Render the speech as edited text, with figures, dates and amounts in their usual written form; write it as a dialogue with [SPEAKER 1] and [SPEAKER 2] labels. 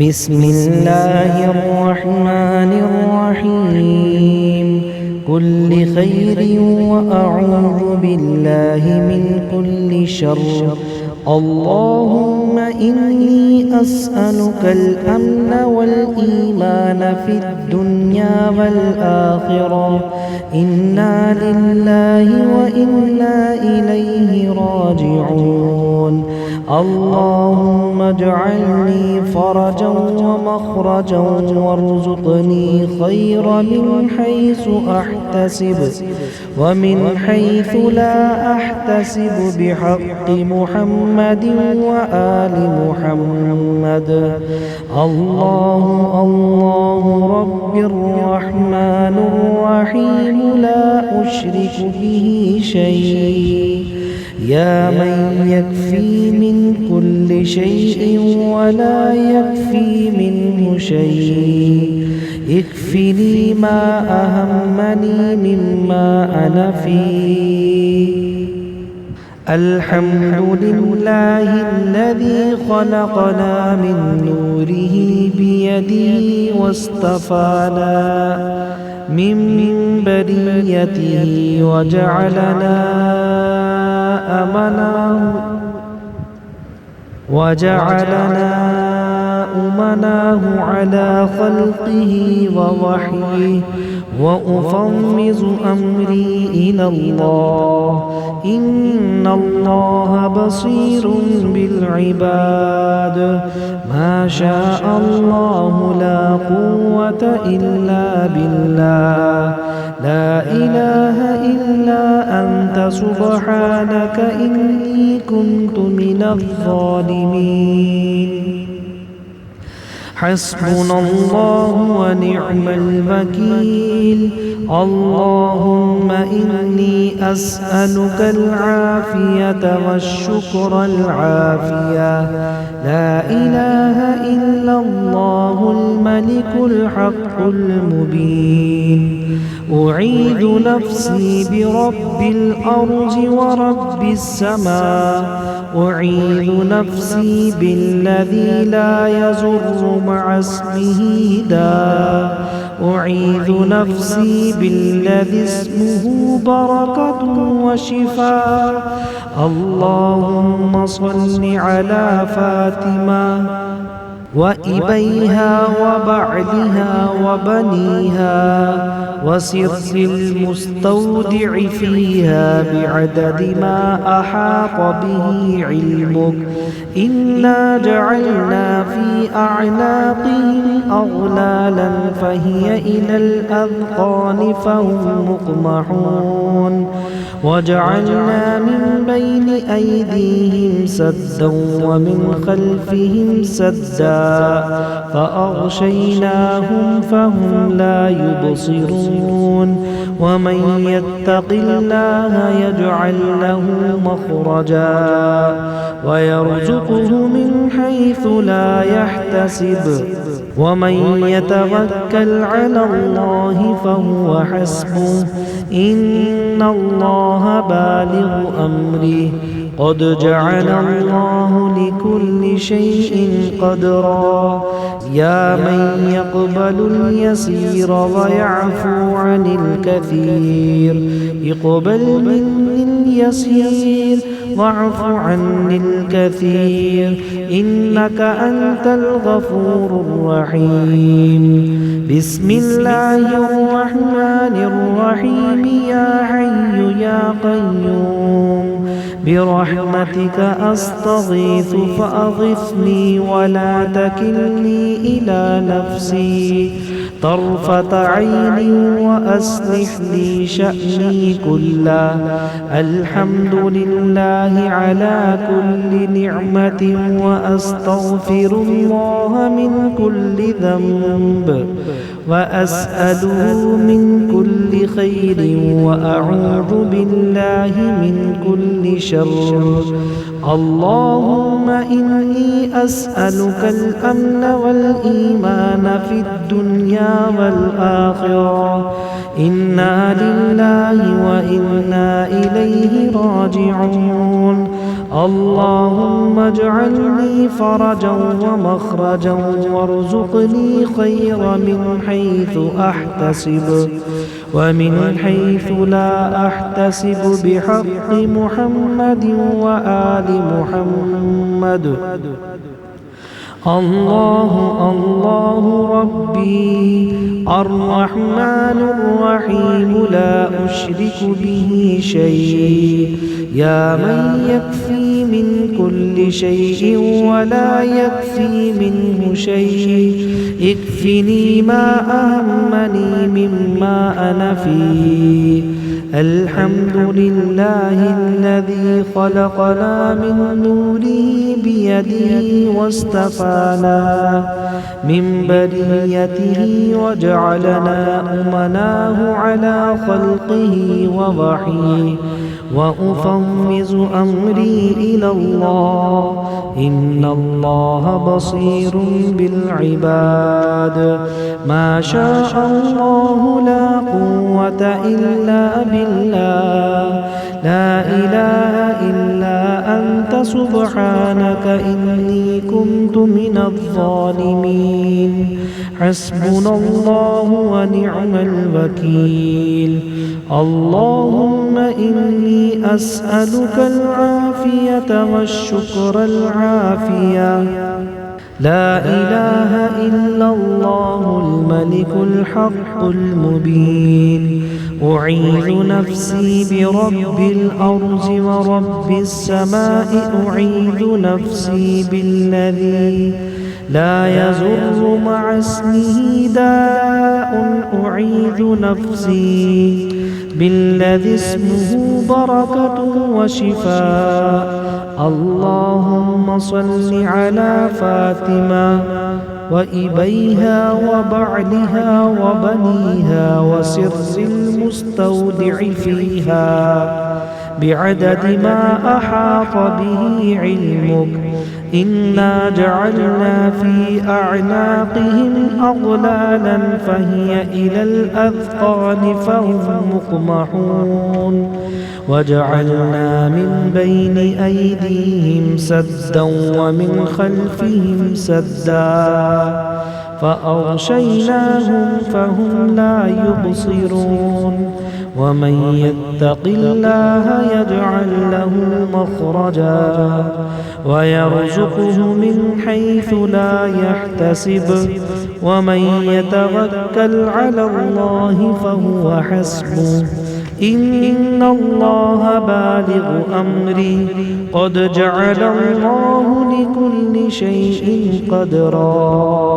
[SPEAKER 1] بسم الله الرحمن الرحيم كل خير وأعوذ بالله من كل شر اللهم إني أسألك الأمن والإيمان في الدنيا والآخرة إنا لله وإنا إليه راجعون اللهم اجعلني فرجا ومخرجا وارزقني خيرا من حيث أحتسب ومن حيث لا أحتسب بحق محمد وآل محمد الله رب الرحمن الرحيم لا أشرك به شيء يا من يكفي من كل شيء ولا يكفي منه شيء اكفني ما أهمني مما أنا فيه الحمد لله الذي خلقنا من نوره بيده واصطفانا من بريته وجعلنا أمناه على خلقه ووحيه وأفوض أمري إلى الله إن الله بصير بالعباد ما شاء الله لا قوة إلا بالله لا إله إلا أنت سبحانك إني كنت من الظالمين حسبنا الله ونعم الوكيل اللهم إني أسألك العافية والشكر العافية لا إله إلا الله الملك الحق المبين أعيد نفسي برب الأرض ورب السماء أعيد نفسي بالذي لا يضر مع اسمه داء أعيد نفسي بالذي اسمه بركة وشفاء اللهم صل على فاطمة وإبيها وبعلها وبنيها وسر المستودع فيها بعدد ما أحاط به علمك إنا جعلنا في أعناقهم أغلالا فهي إلى الأذقان فهم مقمحون وجعلنا من بين أيديهم سدا ومن خلفهم سدا فأغشيناهم فهم لا يبصرون ومن يتق الله يجعل له مخرجا ويرزقه من حيث لا يحتسب ومن يتوكل على الله فهو حسبه إن الله بالغ أمره قد جعل الله لكل شيء قدرا يا من يقبل اليسير ويعفو عن الكثير اقبل مني اليسير واعف عني الكثير إنك أنت الغفور الرحيم بسم الله الرحمن الرحيم يا حي يا قيوم برحمتك أستغيث فأغثني ولا تكلني إلى نفسي طرفة عين وأصلح لي شأني كله الحمد لله على كل نعمة وأستغفر الله من كل ذنب وأسأله من كل خير وأعوذ بالله من كل شر اللهم إني أسألك الأمن والإيمان في الدنيا والآخرة إنا لله وإنا إليه راجعون اللهم اجعلني فرجا ومخرجا وارزقني خير من حيث أحتسب ومن حيث لا أحتسب بحق محمد وآل محمد. الله ربي الرحمن الرحيم لا أشرك به شيء، يا من يكفي من كل شيء ولا يكفي منه شيء، اكفني ما أهمني مما أنا فيه. الحمد لله الذي خلقنا من نوره بيده واصطفانا من بريته وجعلنا أمناه على خلقه ووحيه. وأفوض أمري إلى الله، إن الله بصير بالعباد. ما شاء الله لا قوة إلا بالله، لا إله إلا أنت سبحانك إني كنت من الظالمين. حسبنا الله ونعم الوكيل. اللهم إني أسألك العافية والشكر العافية. لا إله إلا الله الملك الحق المبين. أعيذ نفسي برب الأرض ورب السماء، أعيذ نفسي بالذي لا يزر مع اسمه داء، أعيذ نفسي بالذي اسمه بركة وشفاء. اللهم صل على فاطمة وإبيها وبعلها وبنيها وسر المستودع فيها بعدد ما أحاط به علمك. إنا جعلنا في أعناقهم أغلالا فهي إلى الأذقان فهم مقمحون. وجعلنا من بين أيديهم سدا ومن خلفهم سدا فأغشيناهم فهم لا يبصرون. ومن يتق الله يجعل له مخرجا ويرزقه من حيث لا يحتسب. ومن يتوكل على الله فهو حسبه. إن الله بالغ أمري قد جعل الله لكل شيء قدرا.